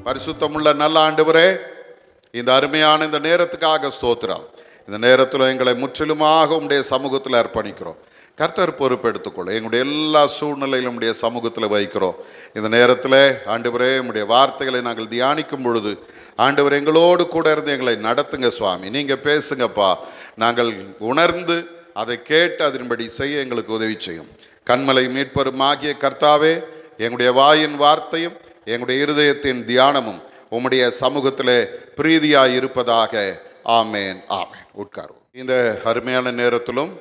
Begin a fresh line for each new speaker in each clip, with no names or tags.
பரிசுத்தமுள்ள நல்ல ஆண்டவரே, இந்த அருமையான இந்த நேரத்துக்காக ஸ்தோத்திரம். இந்த நேரத்தில் எங்களை முற்றிலுமாக உம்முடைய சமூகத்தில் அர்ப்பணிக்கிறோம். கர்த்தர் பொறுப்பெடுத்துக்கொள்ளும். எங்களுடைய எல்லா சூழ்நிலையிலும் உம்முடைய சமூகத்தில் வைக்கிறோம். இந்த நேரத்தில் ஆண்டவரே, உம்முடைய வார்த்தைகளை நாங்கள் தியானிக்கும் பொழுது ஆண்டவர் எங்களோடு கூட இருந்து எங்களை நடத்துங்க சுவாமி. நீங்கள் பேசுங்கப்பா. நாங்கள் உணர்ந்து அதை கேட்டு அதன்படி செய்ய எங்களுக்கு உதவி செய்யும். கண்மலை மீட்பருமாகிய கர்த்தாவே, எங்களுடைய வாயின் வார்த்தையும் எங்களுடைய இருதயத்தின் தியானமும் உம்முடைய சமூகத்தில் பிரீதியாய் இருப்பதாக. ஆமேன், ஆமேன். உட்காருவோம். இந்த அருமையான நேரத்திலும்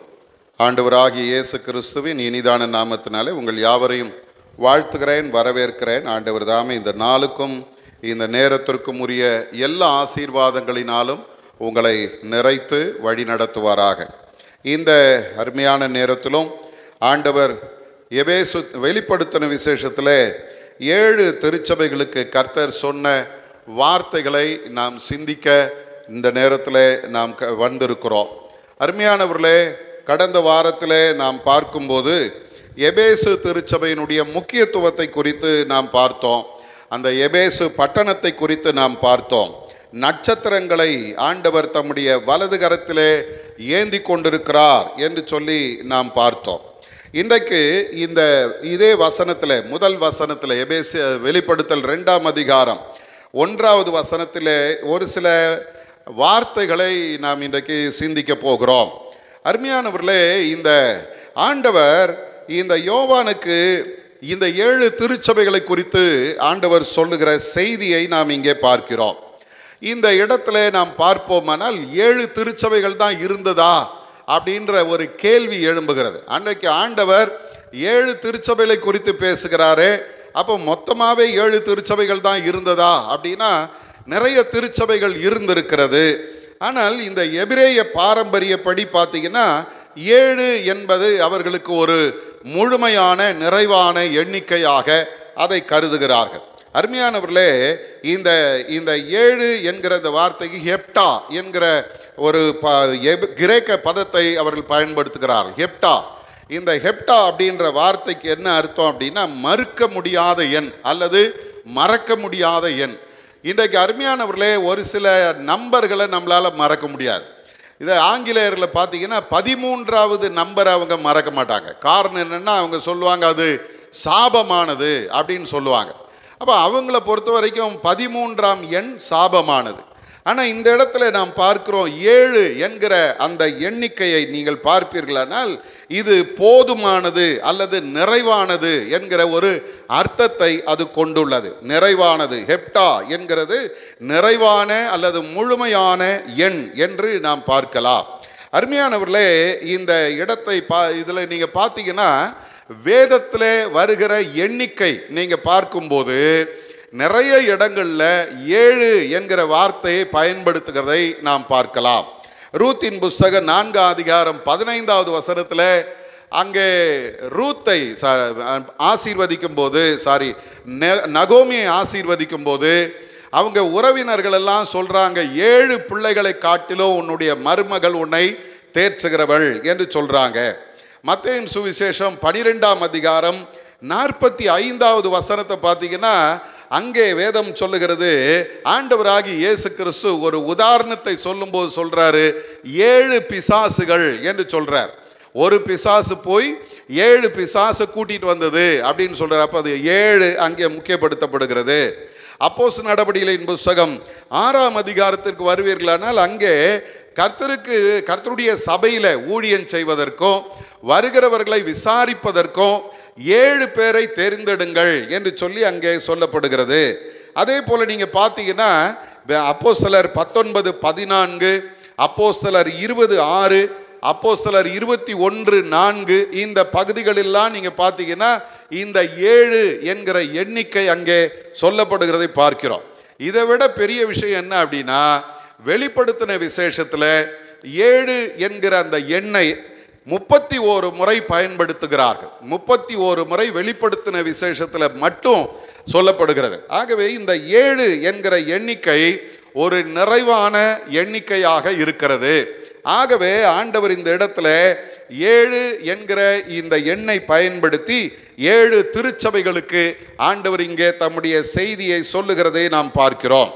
ஆண்டவராகிய இயேசு கிறிஸ்துவின் இனிதான நாமத்தினாலே உங்கள் யாவரையும் வாழ்த்துகிறேன், வரவேற்கிறேன். ஆண்டவர் தாமே இந்த நாளுக்கும் இந்த நேரத்திற்கும் உரிய எல்லா ஆசீர்வாதங்களினாலும் உங்களை நிறைத்து வழி நடத்துவாராக. இந்த அருமையான நேரத்திலும் ஆண்டவர் எபேசு வெளிப்படுத்தின விசேஷத்தில் 7 திருச்சபைகளுக்கு கர்த்தர் சொன்ன வார்த்தைகளை நாம் சிந்திக்க இந்த நேரத்தில் நாம் வந்திருக்கிறோம். அருமையானவர்களே, கடந்த வாரத்தில் நாம் பார்க்கும்போது எபேசு திருச்சபையினுடைய முக்கியத்துவத்தை குறித்து நாம் பார்த்தோம். அந்த எபேசு பட்டணத்தை குறித்து நாம் பார்த்தோம். நட்சத்திரங்களை ஆண்டவர் தம்முடைய வலது கரத்திலே ஏந்தி கொண்டிருக்கிறார் என்று சொல்லி நாம் பார்த்தோம். இன்றைக்கு இதே வசனத்தில், முதல் வசனத்தில், எபேசு வெளிப்படுத்தல் 2ஆம் அதிகாரம் 1வது வசனத்தில் ஒரு சில வார்த்தைகளை நாம் இன்றைக்கு சிந்திக்க போகிறோம். அருமையானவர்களே, இந்த ஆண்டவர் இந்த யோவானுக்கு இந்த 7 திருச்சபைகளை குறித்து ஆண்டவர் சொல்லுகிற செய்தியை நாம் இங்கே பார்க்கிறோம். இந்த இடத்துல நாம் பார்ப்போமானால் 7 திருச்சபைகள் தான் இருந்ததா அப்படின்ற ஒரு கேள்வி எழும்புகிறது. அன்றைக்கு ஆண்டவர் 7 திருச்சபைகளை குறித்து பேசுகிறாரே, அப்போ மொத்தமாகவே 7 திருச்சபைகள் தான் இருந்ததா அப்படின்னா நிறைய திருச்சபைகள் இருந்திருக்கிறது. ஆனால் இந்த எபிரேய பாரம்பரியப்படி பார்த்தீங்கன்னா 7 என்பது அவர்களுக்கு ஒரு முழுமையான நிறைவான எண்ணிக்கையாக அதை கருதுகிறார்கள். அருமையானவர்களே, இந்த 7 என்கிற இந்த வார்த்தைக்கு ஹெப்டா என்கிற ஒரு கிரேக்க பதத்தை அவர்கள் பயன்படுத்துகிறார்கள். ஹெப்டா, இந்த ஹெப்டா அப்படின்ற வார்த்தைக்கு என்ன அர்த்தம் அப்படின்னா மறுக்க முடியாத எண் அல்லது மறக்க முடியாத எண். இன்றைக்கு அருமையானவர்களே, ஒரு சில நம்பர்களை நம்மளால் மறக்க முடியாது. இதை ஆங்கிலேயரில் பார்த்தீங்கன்னா 13வது நம்பரை அவங்க மறக்க மாட்டாங்க. காரணம் என்னென்னா அவங்க சொல்லுவாங்க அது சாபமானது அப்படின்னு சொல்லுவாங்க. அப்போ அவங்கள பொறுத்த வரைக்கும் 13ஆம் எண் சாபமானது. ஆனால் இந்த இடத்துல நாம் பார்க்கிறோம் 7 என்கிற அந்த எண்ணிக்கையை நீங்கள் பார்ப்பீர்களானால் இது போதுமானது அல்லது நிறைவானது என்கிற ஒரு அர்த்தத்தை அது கொண்டுள்ளது. நிறைவானது, ஹெப்டா என்கிறது நிறைவான அல்லது முழுமையான எண் என்று நாம் பார்க்கலாம். அருமையானவர்களே, இந்த இடத்தை இதில் நீங்கள் பார்த்தீங்கன்னா வேதத்தில் வருகிற எண்ணிக்கை நீங்கள் பார்க்கும்போது நிறைய இடங்களில் 7 என்கிற வார்த்தையை பயன்படுத்துகிறதை நாம் பார்க்கலாம். ரூத்தின் புஸ்தகம் 4ஆம் அதிகாரம் 15வது வசனத்தில் அங்கே ரூத்தை ஆசீர்வதிக்கும் போது நகோமியை ஆசீர்வதிக்கும் போது அவங்க உறவினர்கள் எல்லாம் சொல்கிறாங்க, 7 பிள்ளைகளை காட்டிலும் உன்னுடைய மருமகள் உன்னை தேற்றுகிறவள் என்று சொல்கிறாங்க. மத்தேயின் சுவிசேஷம் 12ஆம் அதிகாரம் 45வது வசனத்தை பார்த்தீங்கன்னா அங்கே வேதம் சொல்லுகிறது, ஆண்டவராகி இயேசு கிறிஸ்து ஒரு உதாரணத்தை சொல்லும்போது சொல்றாரு 7 பிசாசுகள் என்று சொல்றார். ஒரு பிசாசு போய் 7 பிசாசு கூட்டிட்டு வந்தது அப்படின்னு சொல்றாரு. அப்போ அது 7 அங்கே முக்கியப்படுத்தப்படுகிறது. அப்போஸ்தலர் நடபடிகளின் புஸ்தகம் 6ஆம் அதிகாரத்திற்கு வருவீர்களானால் அங்கே கர்த்தருடைய சபையில ஊழியம் செய்வதற்கும் வருகிறவர்களை விசாரிப்பதற்கும் 7 பேரை தெரிந்தெடுங்கள் என்று சொல்லி அங்கே சொல்லப்படுகிறது. அதே போல நீங்க பார்த்தீங்கன்னா அப்போஸ்தலர் 19:14, அப்போஸ்தலர் 20:6, அப்போஸ்தலர் 21:4 இந்த பகுதிகளெல்லாம் நீங்க பார்த்தீங்கன்னா இந்த 7 என்கிற எண்ணிக்கை அங்கே சொல்லப்படுகிறதை பார்க்கிறோம். இதை விட பெரிய விஷயம் என்ன அப்படின்னா வெளிப்படுத்தின விசேஷத்தில் 7 என்கிற அந்த எண்ணை 31 முறை பயன்படுத்துகிறார்கள். 31 முறை வெளிப்படுத்தின விசேஷத்தில் மட்டும் சொல்லப்படுகிறது. ஆகவே இந்த 7 என்கிற எண்ணிக்கை ஒரு நிறைவான எண்ணிக்கையாக இருக்கிறது. ஆகவே ஆண்டவர் இந்த இடத்துல 7 என்கிற இந்த எண்ணை பயன்படுத்தி 7 திருச்சபைகளுக்கு ஆண்டவர் இங்கே தம்முடைய செய்தியை சொல்லுகிறதை நாம் பார்க்கிறோம்.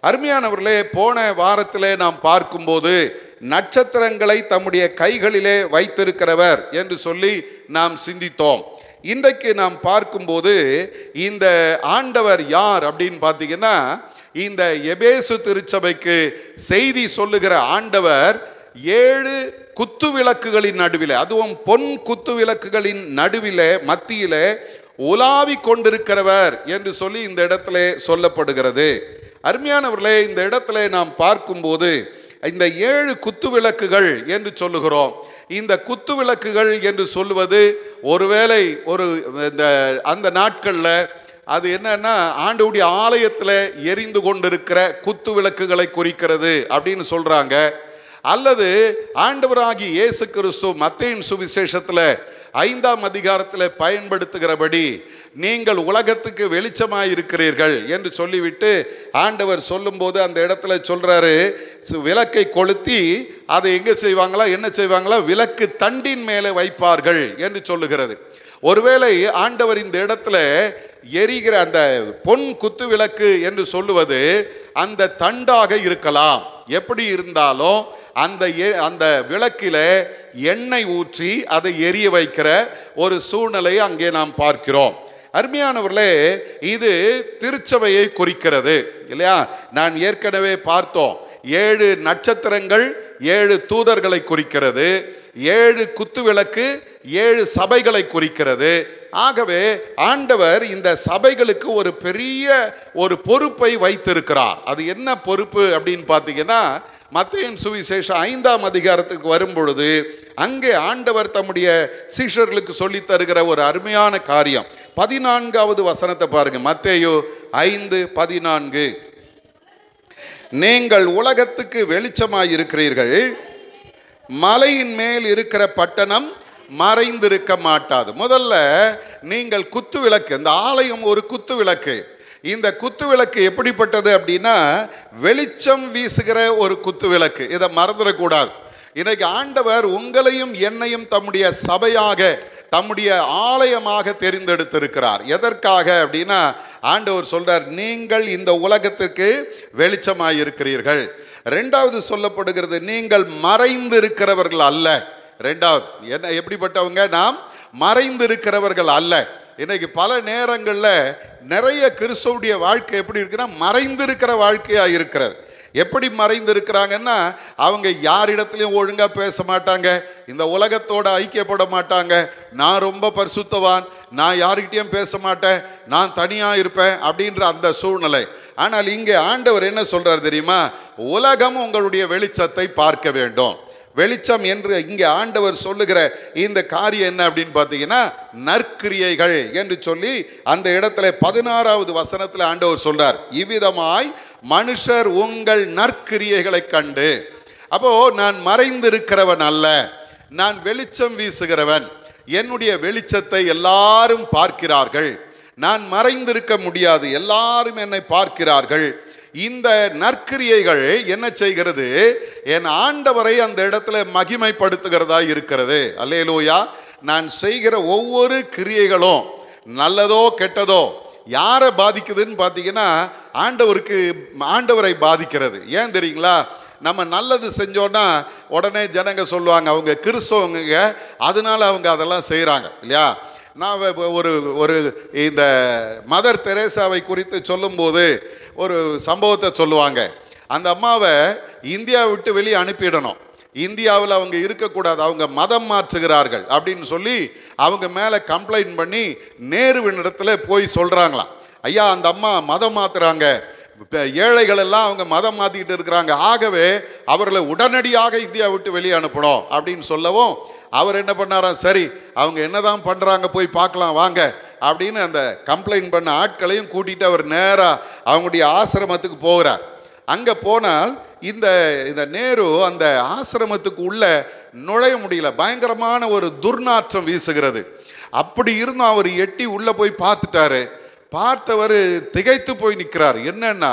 அருமையானவர்களே, போன வாரத்திலே நாம் பார்க்கும்போது நட்சத்திரங்களை தம்முடைய கைகளிலே வைத்திருக்கிறவர் என்று சொல்லி நாம் சிந்தித்தோம். இன்றைக்கு நாம் பார்க்கும்போது இந்த ஆண்டவர் யார் அப்படின்னு பார்த்தீங்கன்னா, இந்த எபேசு திருச்சபைக்கு செய்தி சொல்லுகிற ஆண்டவர் 7 குத்து விளக்குகளின் நடுவிலே, அதுவும் பொன் குத்து விளக்குகளின் நடுவிலே மத்தியிலே உலாவி கொண்டிருக்கிறவர் என்று சொல்லி இந்த இடத்துல சொல்லப்படுகிறது. அருமையானவர்களே, இந்த இடத்துல நாம் பார்க்கும்போது இந்த 7 குத்து விளக்குகள் என்று சொல்லுகிறோம். இந்த குத்து விளக்குகள் என்று சொல்லுவது ஒருவேளை அந்த நாட்களில் அது என்னன்னா ஆண்டவருடைய ஆலயத்தில் எரிந்து கொண்டிருக்கிற குத்து விளக்குகளை குறிக்கிறது அப்படின்னு சொல்றாங்க. அல்லது ஆண்டவராகிய இயேசு கிறிஸ்து மத்தேயின் சுவிசேஷத்தில் 5ஆம் அதிகாரத்தில் பயன்படுத்துகிறபடி நீங்கள் உலகத்துக்கு வெளிச்சமாய் இருக்கிறீர்கள் என்று சொல்லிவிட்டு ஆண்டவர் சொல்லும்போது அந்த இடத்துல சொல்றாரு, விளக்கை கொளுத்தி அதை எங்க செய்வாங்களா, என்ன செய்வாங்களா, விளக்கு தண்டின் மேலே வைப்பார்கள் என்று சொல்லுகிறது. ஒருவேளை ஆண்டவர் இந்த இடத்துல எரிகிற அந்த பொன் குத்து விளக்கு என்று சொல்லுவது அந்த தண்டாக இருக்கலாம். எப்படி இருந்தாலும் அந்த விளக்கில எண்ணெய் ஊற்றி அதை எரிய வைக்கிற ஒரு சூழ்நிலையை அங்கே நாம் பார்க்கிறோம். அருமையானவர்களே, இது திருச்சபையை குறிக்கிறது இல்லையா? நான் ஏற்கனவே பார்த்தோம், 7 நட்சத்திரங்கள் 7 தூதர்களை குறிக்கிறது, 7 குத்து விளக்கு 7 சபைகளை குறிக்கிறது. ஆகவே ஆண்டவர் இந்த சபைகளுக்கு ஒரு பெரிய ஒரு பொறுப்பை வைத்திருக்கிறார். அது என்ன பொறுப்பு அப்படின்னு பார்த்தீங்கன்னா, மத்தேயின் சுவிசேஷம் 5ஆம் அதிகாரத்துக்கு வரும்பொழுது அங்கே ஆண்டவர் தம்முடைய சீஷர்களுக்கு சொல்லி தருகிற ஒரு அருமையான காரியம். 14வது வசனத்தை பாருங்க. மத்தேயு 5:14. நீங்கள் உலகத்துக்கு வெளிச்சமாய் இருக்கிறீர்கள், மலையின் மேல் இருக்கிற பட்டணம் மறைந்திருக்க மாட்டாது. முதல்ல நீங்கள் குத்து விளக்கு, இந்த ஆலயம் ஒரு குத்து விளக்கு. இந்த குத்து விளக்கு எப்படிப்பட்டது அப்படின்னா வெளிச்சம் வீசுகிற ஒரு குத்து விளக்கு. இதை மறந்துடக்கூடாது. இன்னைக்கு ஆண்டவர் உங்களையும் என்னையும் தம்முடைய சபையாக, தம்முடைய ஆலயமாக தெரிந்தெடுத்திருக்கிறார். எதற்காக அப்படின்னா ஆண்டவர் சொல்றார், நீங்கள் இந்த உலகத்துக்கு வெளிச்சமாய் இருக்கிறீர்கள். 2வது சொல்லப்படுகிறது, நீங்கள் மறைந்திருக்கிறவர்கள் அல்ல. 2வது என்ன, எப்படிப்பட்டவங்க? நாம் மறைந்திருக்கிறவர்கள் அல்ல. இன்னைக்கு பல நேரங்களில் நிறைய கிறிஸ்துவுடைய வாழ்க்கை எப்படி இருக்குன்னா மறைந்திருக்கிற வாழ்க்கையாக இருக்கிறது. எப்படி மறைந்திருக்கிறாங்கன்னா, அவங்க யாரிடத்துலையும் ஒழுங்காக பேச மாட்டாங்க, இந்த உலகத்தோடு ஐக்கியப்பட மாட்டாங்க. நான் ரொம்ப பரிசுத்தவான், நான் யாருக்கிட்டையும் பேச மாட்டேன், நான் தனியாக இருப்பேன் அப்படின்ற அந்த சூழ்நிலை. ஆனால் இங்கே ஆண்டவர் என்ன சொல்றார் தெரியுமா? உலகம் உங்களுடைய வெளிச்சத்தை பார்க்க வேண்டும். வெளிச்சம் என்று இங்கே ஆண்டவர் சொல்லுகிற இந்த காரியம் என்ன அப்படின்னு பார்த்தீங்கன்னா நற்கிரியைகள் என்று சொல்லி அந்த இடத்துல 16வது வசனத்தில் ஆண்டவர் சொல்றார், இவ்விதமாய் மனுஷர் உங்கள் நற்கிரியைகளை கண்டு. அப்போ நான் மறைந்திருக்கிறவன் அல்ல, நான் வெளிச்சம் வீசுகிறவன். என்னுடைய வெளிச்சத்தை எல்லாரும் பார்க்கிறார்கள். நான் மறைந்திருக்க முடியாது, எல்லாரும் என்னை பார்க்கிறார்கள். இந்த நற்கிரியைகள் என்ன செய்கிறது? என் ஆண்டவரை அந்த இடத்துல மகிமைப்படுத்துகிறதா இருக்கிறது. அல்லேலூயா. நான் செய்கிற ஒவ்வொரு கிரியைகளும் நல்லதோ கெட்டதோ யாரை பாதிக்குதுன்னு பார்த்தீங்கன்னா ஆண்டவரை பாதிக்கிறது. ஏன் தெரியுங்களா? நம்ம நல்லது செஞ்சோன்னா உடனே ஜனங்க சொல்லுவாங்க அவங்க கிறிஸ்தவங்க, அதனால அவங்க அதெல்லாம் செய்கிறாங்க இல்லையா? நான் ஒரு இந்த மதர் தெரேசாவை குறித்து சொல்லும்போது ஒரு சம்பவத்தை சொல்லுவாங்க. அந்த அம்மாவை இந்தியா விட்டு வெளியே அனுப்பிடணும், இந்தியாவில் அவங்க இருக்கக்கூடாது, அவங்க மதம் மாற்றுகிறார்கள் அப்படின்னு சொல்லி அவங்க மேலே கம்ப்ளைண்ட் பண்ணி நேருவினிடத்தில் போய் சொல்கிறாங்களாம், ஐயா அந்த அம்மா மதம் மாற்றுறாங்க, ஏழைகள் எல்லாம் அவங்க மதம் மாற்றிக்கிட்டு இருக்கிறாங்க, ஆகவே அவர்களை உடனடியாக இந்தியா விட்டு வெளியே அனுப்பணும் அப்படின்னு சொல்லவும் அவர் என்ன பண்ணாராம், சரி அவங்க என்னதான் பண்ணுறாங்க போய் பார்க்கலாம் வாங்க அப்படின்னு அந்த கம்ப்ளைண்ட் பண்ண ஆட்களையும் கூட்டிகிட்டு அவர் நேராக அவங்களுடைய ஆசிரமத்துக்கு போகிறார். அங்கே போனால் இந்த நேரு அந்த ஆசிரமத்துக்கு உள்ள நுழைய முடியல, பயங்கரமான ஒரு துர்நாற்றம் வீசுகிறது. அப்படி இருந்தும் அவர் எட்டி உள்ளே போய் பார்த்துட்டாரு. பார்த்தவர் திகைத்து போய் நிற்கிறார். என்னன்னா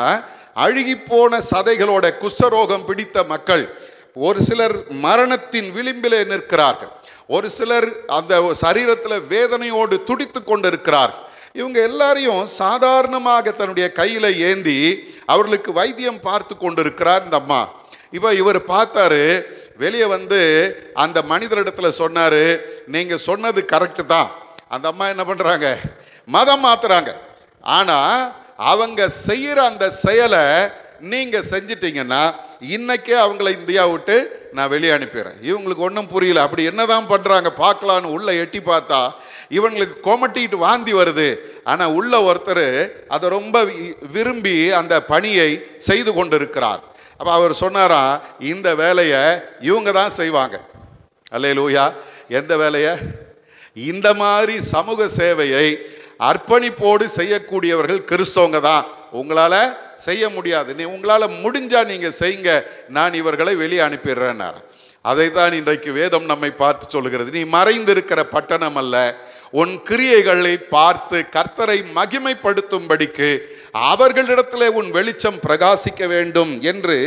அழுகி போன சதைகளோட குஷ்டரோகம் பிடித்த மக்கள், ஒரு சிலர் மரணத்தின் விளிம்பிலே நிற்கிறார்கள், ஒரு சிலர் அந்த சரீரத்தில் வேதனையோடு துடித்து கொண்டு இருக்கிறார்கள். இவங்க எல்லாரையும் சாதாரணமாக தன்னுடைய கையில் ஏந்தி அவர்களுக்கு வைத்தியம் பார்த்து கொண்டு இருக்கிறார் இந்த அம்மா. இப்போ இவர் பார்த்தாரு, வெளியே வந்து அந்த மனிதரிடத்துல சொன்னார், நீங்கள் சொன்னது கரெக்டு தான். அந்த அம்மா என்ன பண்ணுறாங்க, மதம் மாத்துறாங்க. ஆனால் அவங்க செய்கிற அந்த செயலை நீங்கள் செஞ்சிட்டிங்கன்னா இன்னைக்கே அவங்கள இந்தியா விட்டு நான் வெளியே அனுப்பிடுறேன். இவங்களுக்கு ஒன்றும் புரியல, அப்படி என்னதான் பண்ணுறாங்க பார்க்கலான்னு உள்ளே எட்டி பார்த்தா இவங்களுக்கு கொமட்டிட்டு வாந்தி வருது. ஆனால் உள்ள ஒருத்தர் அதை ரொம்ப விரும்பி அந்த பணியை செய்து கொண்டு இருக்கிறார். அப்போ அவர் சொன்னாராம், இந்த வேலையை இவங்க தான் செய்வாங்க. அல்லேலூயா. எந்த வேலையை? இந்த மாதிரி சமூக சேவையை அர்ப்பணிப்போடு செய்யக்கூடியவர்கள் கிறிஸ்தவங்க தான். உங்களால் செய்ய முடியாது, உங்களால் முடிஞ்சா நீங்கள் செய்யுங்க, நான் இவர்களை வெளியே அனுப்பிடுறேன்னார். அதை தான் இன்றைக்கு வேதம் நம்மை பார்த்து சொல்லுகிறது. நீ மறைந்திருக்கிற பட்டணம் அல்ல, உன் கிரியைகளை பார்த்து கர்த்தரை மகிமைப்படுத்தும்படிக்கு அவர்களிடத்திலே உன் வெளிச்சம் பிரகாசிக்க வேண்டும் என்று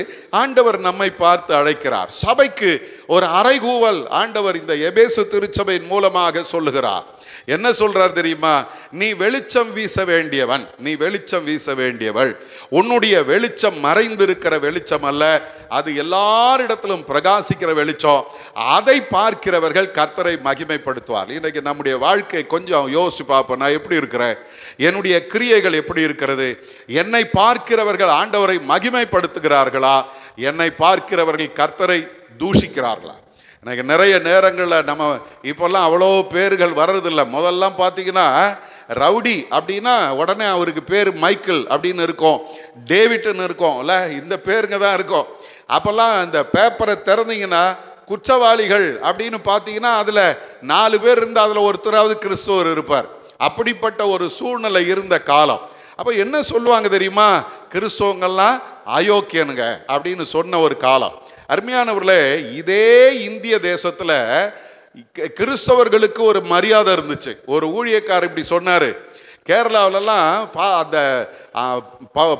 ஆண்டவர் நம்மை பார்த்து அழைக்கிறார். சபைக்கு ஒரு அறைகூவல் ஆண்டவர் இந்த எபேசு திருச்சபையின் மூலமாக சொல்லுகிறார். என்ன சொல்றார் தெரியுமா? நீ வெளிச்சம் வீச வேண்டியவன், நீ வெளிச்சம் வீச வேண்டியவள். உன்னுடைய வெளிச்சம் மறைந்திருக்கிற வெளிச்சம் அல்ல, அது எல்லாரிடத்திலும் பிரகாசிக்கிற வெளிச்சம். அதை பார்க்கிறவர்கள் கர்த்தரை மகிமைப்படுத்துவார். இன்றைக்கு நம்முடைய வாழ்க்கை கொஞ்சம் யோசிச்சு பார்ப்போம். நான் எப்படி இருக்கிறேன், என்னுடைய கிரியைகள் எப்படி இருக்கிறது? என்னை பார்க்கிறவர்கள் ஆண்டவரை மகிமைப்படுத்துகிறார்களா, என்னை பார்க்கிறவர்கள் கர்த்தரை தூஷிக்கிறார்களா? எனக்கு நிறைய நேரங்களில் நம்ம இப்போல்லாம் அவ்வளோ பேர்கள் வர்றதில்லை. முதல்லாம் பார்த்தீங்கன்னா ரவுடி அப்படின்னா உடனே அவருக்கு பேர் மைக்கேல் அப்படின்னு இருக்கும், டேவிட்னு இருக்கும், இல்லை இந்த பேருங்க தான் இருக்கும். அப்போல்லாம் இந்த பேப்பரை திறந்தீங்கன்னா குற்றவாளிகள் அப்படின்னு பார்த்தீங்கன்னா அதில் 4 பேர் இருந்தால் அதில் ஒருத்தராவது கிறிஸ்துவர் இருப்பார். அப்படிப்பட்ட ஒரு சூழ்நிலை இருந்த காலம். அப்போ என்ன சொல்லுவாங்க தெரியுமா? கிறிஸ்தவங்கள்லாம் அயோக்கியனுங்க அப்படின்னு சொன்ன ஒரு காலம். அருமையானவர்களே, இதே இந்திய தேசத்தில் கிறிஸ்தவர்களுக்கு ஒரு மரியாதை இருந்துச்சு. ஒரு ஊழியக்காரர் இப்படி சொன்னார், கேரளாவிலலாம் அந்த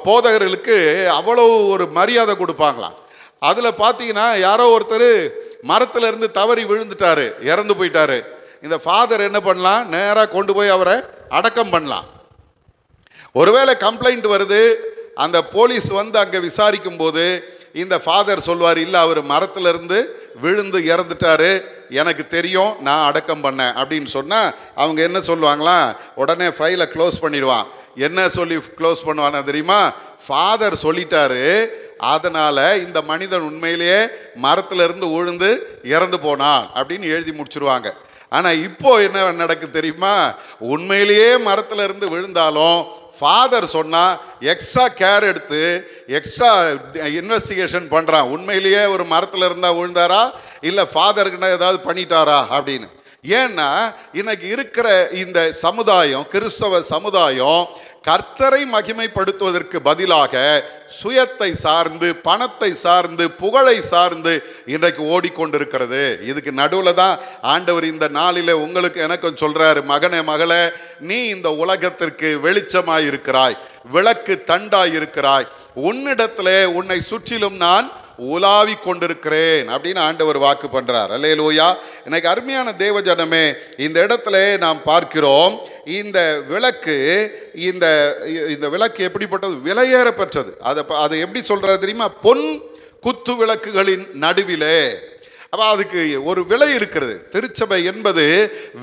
போதகர்களுக்கு அவ்வளோ ஒரு மரியாதை கொடுப்பாங்களாம். அதில் பார்த்தீங்கன்னா யாரோ ஒருத்தர் மரத்தில் இருந்து தவறி விழுந்துட்டாரு, இறந்து போயிட்டாரு. இந்த ஃபாதர் என்ன பண்ணலாம், நேராக கொண்டு போய் அவரை அடக்கம் பண்ணலாம். ஒருவேளை கம்ப்ளைண்ட் வருது, அந்த போலீஸ் வந்து அங்கே விசாரிக்கும் போது இந்த ஃபாதர் சொல்வார், இல்லை அவர் மரத்திலிருந்து விழுந்து இறந்துட்டாரு, எனக்கு தெரியும், நான் அடக்கம் பண்ணேன் அப்படின்னு சொன்னால் அவங்க என்ன சொல்லுவாங்களாம், உடனே ஃபைலை க்ளோஸ் பண்ணிடுவான். என்ன சொல்லி க்ளோஸ் பண்ணுவானா தெரியுமா? ஃபாதர் சொல்லிட்டாரு, அதனால் இந்த மனிதன் உண்மையிலேயே மரத்திலிருந்து விழுந்து இறந்து போனான் அப்படின்னு எழுதி முடிச்சிருவாங்க. ஆனால் இப்போ என்ன நடக்குது தெரியுமா? உண்மையிலேயே மரத்திலிருந்து விழுந்தாலும் ஃபாதர் சொன்னால் எக்ஸ்ட்ரா கேர் எடுத்து எக்ஸ்ட்ரா இன்வெஸ்டிகேஷன் பண்ணுறான். உண்மையிலேயே ஒரு மரத்தில் இருந்தால் விழுந்தாரா, இல்லை ஃபாதருக்குன்னா ஏதாவது பண்ணிட்டாரா அப்படின்னு. ஏன்னா இன்னைக்கு இருக்கிற இந்த சமுதாயம், கிறிஸ்தவ சமுதாயம், கர்த்தரை மகிமைப்படுத்துவதற்கு பதிலாக சுயத்தை சார்ந்து, பணத்தை சார்ந்து, புகழை சார்ந்து இன்றைக்கு ஓடிக்கொண்டிருக்கிறது. இதுக்கு நடுவில் தான் ஆண்டவர் இந்த நாளில் உங்களுக்கு எனக்கும் சொல்றாரு, மகனே மகளே, நீ இந்த உலகத்திற்கு வெளிச்சமாய் இருக்கிறாய், விளக்கு தண்டாய் இருக்கிறாய், உன்னிடத்திலே உன்னை சுற்றிலும் நான் உலாவி கொண்டிருக்கிறேன் அப்படின்னு ஆண்டவர் வாக்கு பண்றார். அல்லேலூயா. எனக்கு அருமையான தேவஜனமே, இந்த இடத்துல நாம் பார்க்கிறோம், இந்த விளக்கு, இந்த விளக்கு எப்படிப்பட்டது? விலையேற பெற்றது. அதை எப்படி சொல்றாரு தெரியுமா? பொன் குத்து விளக்குகளின் நடுவிலே. அப்போ அதுக்கு ஒரு விலை இருக்கிறது. திருச்சபை என்பது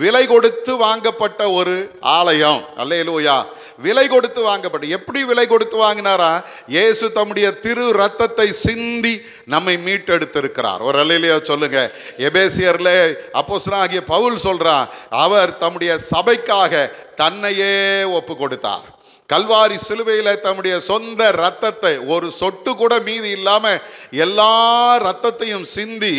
விலை கொடுத்து வாங்கப்பட்ட ஒரு ஆலயம். அல்லேலூயா. விலை கொடுத்து வாங்கப்பட்ட. எப்படி விலை கொடுத்து வாங்கினாரா? இயேசு தம்முடைய திரு ரத்தத்தை சிந்தி நம்மை மீட்டெடுத்திருக்கிறார். ஒரு அல்லேலூயா சொல்லுங்க. எபேசியர்ல அப்போஸ்தலனாகிய பவுல் சொல்றான், அவர் தம்முடைய சபைக்காக தன்னையே ஒப்பு கொடுத்தார். கல்வாரி சிலுவையில் தம்முடைய சொந்த ரத்தத்தை, ஒரு சொட்டு கூட மீதி இல்லாம எல்லா ரத்தத்தையும் சிந்தி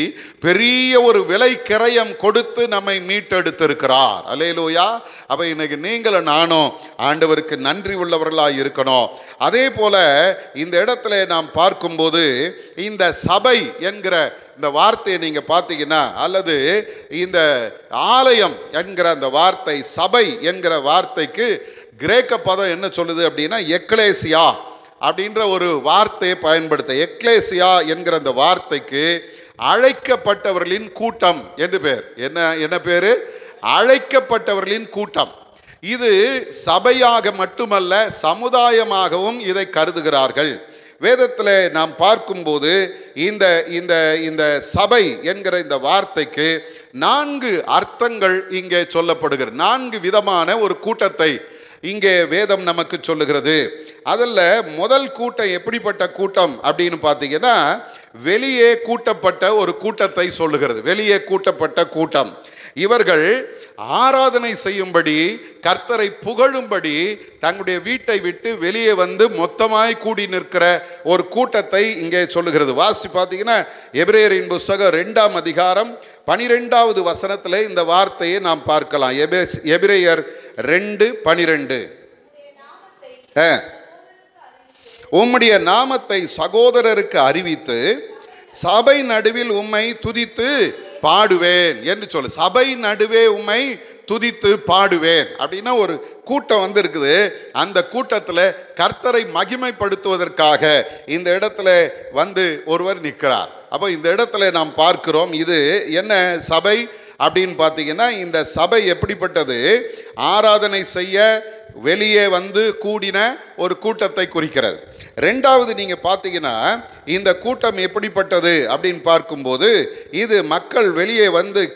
பெரிய ஒரு விலை கிரயம் கொடுத்து நம்மை மீட்டெடுத்திருக்கிறார். அல்லேலூயா. அப்ப இன்னைக்கு நீங்களும் நானும் ஆண்டவருக்கு நன்றி உள்ளவர்களாக இருக்கணும். அதே போல இந்த இடத்துல நாம் பார்க்கும்போது இந்த சபை என்கிற இந்த வார்த்தையை நீங்க பார்த்தீங்கன்னா, அல்லது இந்த ஆலயம் என்கிற அந்த வார்த்தை, சபை என்கிற வார்த்தைக்கு கிரேக்க பதம் என்ன சொல்லுது அப்படின்னா, எக்லேசியா அப்படின்ற ஒரு வார்த்தையை பயன்படுத்த. எக்லேசியா என்கிற அந்த வார்த்தைக்கு அழைக்கப்பட்டவர்களின் கூட்டம் என்று பேர். என்ன பேரு? அழைக்கப்பட்டவர்களின் கூட்டம். இது சபையாக மட்டுமல்ல, சமுதாயமாகவும் இதை கருதுகிறார்கள். வேதத்தில் நாம் பார்க்கும்போது இந்த இந்த இந்த சபை என்கிற இந்த வார்த்தைக்கு 4 அர்த்தங்கள் இங்கே சொல்லப்படுகிறது. 4 விதமான ஒரு கூட்டத்தை இங்கே வேதம் நமக்கு சொல்லுகிறது. அதில் முதல் கூட்டம் எப்படிப்பட்ட கூட்டம் அப்படின்னு பார்த்தீங்கன்னா, வெளியே கூட்டப்பட்ட ஒரு கூட்டத்தை சொல்லுகிறது. வெளியே கூட்டப்பட்ட கூட்டம். இவர்கள் ஆராதனை செய்யும்படி, கர்த்தரை புகழும்படி தங்களுடைய வீட்டை விட்டு வெளியே வந்து மொத்தமாய் கூடி நிற்கிற ஒரு கூட்டத்தை இங்கே சொல்லுகிறது. வாசி பார்த்தீங்கன்னா, எபிரேயரின் புத்தகம் 2ஆம் அதிகாரம் 12வது வசனத்தில் இந்த வார்த்தையை நாம் பார்க்கலாம். எபிரேயர் 2:12. உம்முடைய நாமத்தை சகோதரருக்கு அறிவித்து சபை நடுவில் உம்மை துதித்து பாடுவேன் என்று சொல்லு. சபை நடுவே உம்மை துதித்து பாடுவேன் அப்படின்னா ஒரு கூட்டம் இருக்குது. அந்த கூட்டத்தில் கர்த்தரை மகிமைப்படுத்துவதற்காக இந்த இடத்துல ஒருவர் நிற்கிறார். அப்போ இந்த இடத்துல நாம் பார்க்கிறோம், இது என்ன சபை அப்படின்னு பார்த்தீங்கன்னா, இந்த சபை எப்படிப்பட்டது? ஆராதனை செய்ய வெளியே கூடின ஒரு கூட்டத்தை குறிக்கிறது. 2வது நீங்கள் பார்த்தீங்கன்னா, இந்த கூட்டம் எப்படிப்பட்டது அப்படின்னு பார்க்கும்போது, இது மக்கள் வெளியே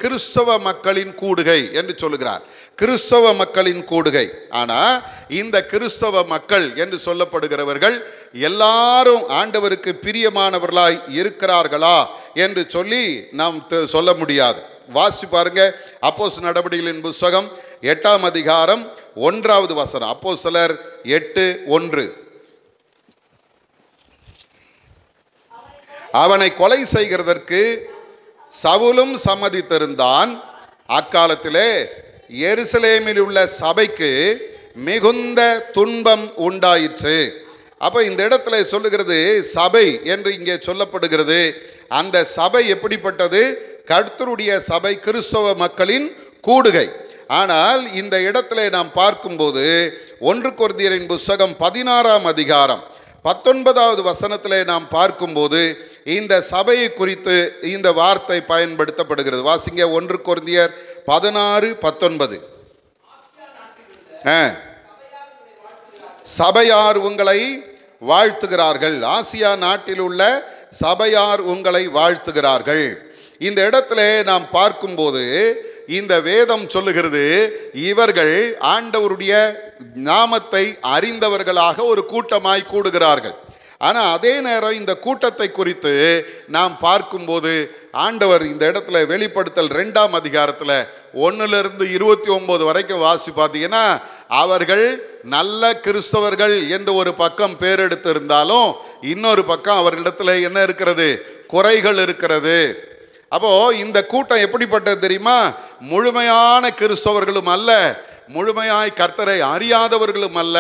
கிறிஸ்தவ மக்களின் கூடுகை என்று சொல்லுகிறார். கிறிஸ்தவ மக்களின் கூடுகை. ஆனால் இந்த கிறிஸ்தவ மக்கள் என்று சொல்லப்படுகிறவர்கள் எல்லாரும் ஆண்டவருக்கு பிரியமானவர்களாய் இருக்கிறார்களா என்று சொல்லி நாம் சொல்ல முடியாது. வாசி பாருங்க, அப்போஸ்தலர் நடபடிகளின் புத்தகம் 8ஆம் அதிகாரம் 1வது வசனம். அப்போஸ்தலர் 8:1. அவனை கொலை செய்கிறதற்கு சவுலும் சம்மதித்திருந்தான். அக்காலத்திலே எருசலேமில் உள்ள சபைக்கு மிகுந்த துன்பம் உண்டாயிற்று. அப்போ இந்த இடத்துல சொல்லுகிறது சபை என்று இங்கே சொல்லப்படுகிறது. அந்த சபை எப்படிப்பட்டது? கர்த்தருடைய சபை, கிறிஸ்தவ மக்களின் கூடுகை. ஆனால் இந்த இடத்துல நாம் பார்க்கும்போது 1 கொரிந்தியரின் புத்தகம் 16ஆம் அதிகாரம் 19வது வசனத்தில் நாம் பார்க்கும்போது இந்த சபையை குறித்து இந்த வார்த்தை பயன்படுத்தப்படுகிறது. வாசிங்க, 1 கொரிந்தியர் 16:19. சபையார் உங்களை வாழ்த்துகிறார்கள். ஆசியா நாட்டில் உள்ள சபையார் உங்களை வாழ்த்துகிறார்கள். இந்த இடத்துல நாம் பார்க்கும்போது இந்த வேதம் சொல்லுகிறது, இவர்கள் ஆண்டவருடைய நாமத்தை அறிந்தவர்களாக ஒரு கூட்டமாய் கூடுகிறார்கள். ஆனால் அதே நேரம் இந்த கூட்டத்தை குறித்து நாம் பார்க்கும்போது ஆண்டவர் இந்த இடத்துல வெளிப்படுத்தல் 2ஆம் அதிகாரத்தில் 1லிருந்து 29 வரைக்கும் வாசி பார்த்தீங்கன்னா, அவர்கள் நல்ல கிறிஸ்தவர்கள் என்று ஒரு பக்கம் பேரெடுத்து இருந்தாலும் இன்னொரு பக்கம் அவர்களிடத்துல என்ன இருக்கிறது? குறைகள் இருக்கிறது. அப்போ இந்த கூட்டம் எப்படிப்பட்டது தெரியுமா? முழுமையான கிறிஸ்தவர்களும் அல்ல, முழுமையாய் கர்த்தரை அறியாதவர்களும் அல்ல,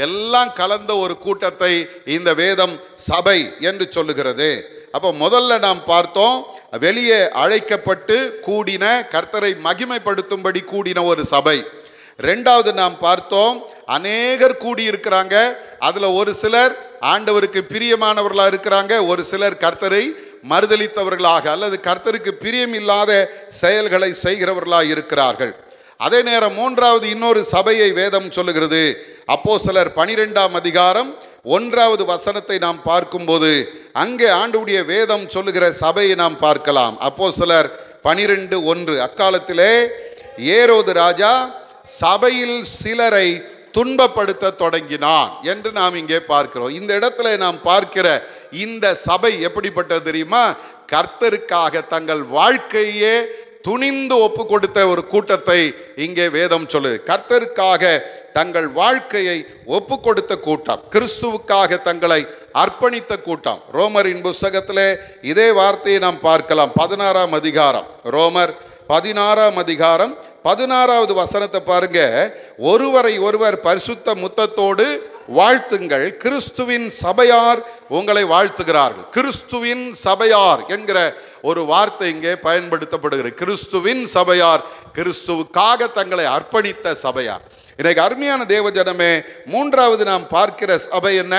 எல்லாம் கலந்த ஒரு கூட்டத்தை இந்த வேதம் சபை என்று சொல்லுகிறது. அப்போ முதல்ல நாம் பார்த்தோம், வெளியே அழைக்கப்பட்டு கூடின, கர்த்தரை மகிமைப்படுத்தும்படி கூடின ஒரு சபை. 2வது நாம் பார்த்தோம், அநேகர் கூடியிருக்கிறாங்க. அதில் ஒரு சிலர் ஆண்டவருக்கு பிரியமானவர்களாக இருக்கிறாங்க, ஒரு சிலர் கர்த்தரை மறுதலித்தவர்களாக அல்லது கர்த்தருக்கு பிரியம் இல்லாத செயல்களை செய்கிறவர்களாக இருக்கிறார்கள். அதே நேரம் 3வது இன்னொரு சபையை வேதம் சொல்லுகிறது. அப்போஸ்தலர் 12ஆம் அதிகாரம் 1வது வசனத்தை நாம் பார்க்கும்போது அங்கே ஆண்டவருடைய வேதம் சொல்லுகிற சபையை நாம் பார்க்கலாம். அப்போஸ்தலர் 12:1. அக்காலத்திலே ஏரோது ராஜா சபையில் சிலரை துன்பப்படுத்த தொடங்கினான் என்று நாம் இங்கே பார்க்கிறோம். இந்த இடத்துல நாம் பார்க்கிற இந்த சபை எப்படிப்பட்டது தெரியுமா? கர்த்தருக்காக தங்கள் வாழ்க்கையே துணிந்து ஒப்பு கொடுத்த ஒரு கூட்டத்தை இங்கே வேதம் சொல்லுது. கர்த்தருக்காக தங்கள் வாழ்க்கையை ஒப்பு கொடுத்த கூட்டம், கிறிஸ்துவுக்காக தங்களை அர்ப்பணித்த கூட்டம். ரோமரின் புத்தகத்திலே இதே வார்த்தையை நாம் பார்க்கலாம். 16ஆம் அதிகாரம், ரோமர் 16ஆம் அதிகாரம் 16வது வசனத்தை பாருங்க. ஒருவரை ஒருவர் பரிசுத்த முத்தத்தோடு வாழ்த்துங்கள், கிறிஸ்துவின் சபையார் உங்களை வாழ்த்துகிறார்கள். கிறிஸ்துவின் சபையார் என்கிற ஒரு வார்த்தை இங்கே பயன்படுத்தப்படுகிறது. கிறிஸ்துவின் சபையார், கிறிஸ்துவுக்காக தங்களை அர்ப்பணித்த சபையார். இன்னைக்கு அருமையான தேவஜனமே, 3வது நாம் பார்க்கிற சபை என்ன?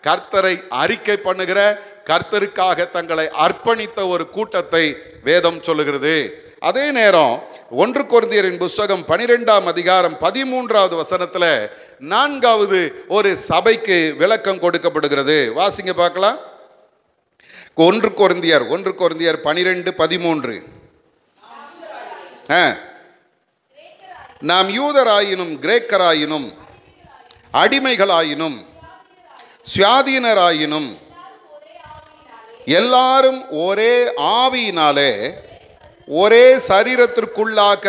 கர்த்தரை அறிக்கை பண்ணுகிற, கர்த்தருக்காக தங்களை அர்ப்பணித்த ஒரு கூட்டத்தை வேதம் சொல்லுகிறது. அதே நேரம் 1 கொரிந்தியரின் புஸ்தகம் 12ஆம் அதிகாரம் 13வது வசனத்தில் 4வது ஒரு சபைக்கு விளக்கம் கொடுக்கப்படுகிறது. வாசிங்க பார்க்கலாம். 1 கொரிந்தியர் 12:13. நாம் யூதராயினும் கிரேக்கராயினும் அடிமைகளாயினும் சுயாதீனராயினும் எல்லாரும் ஒரே ஆவியினாலே ஒரே சரீரத்திற்குள்ளாக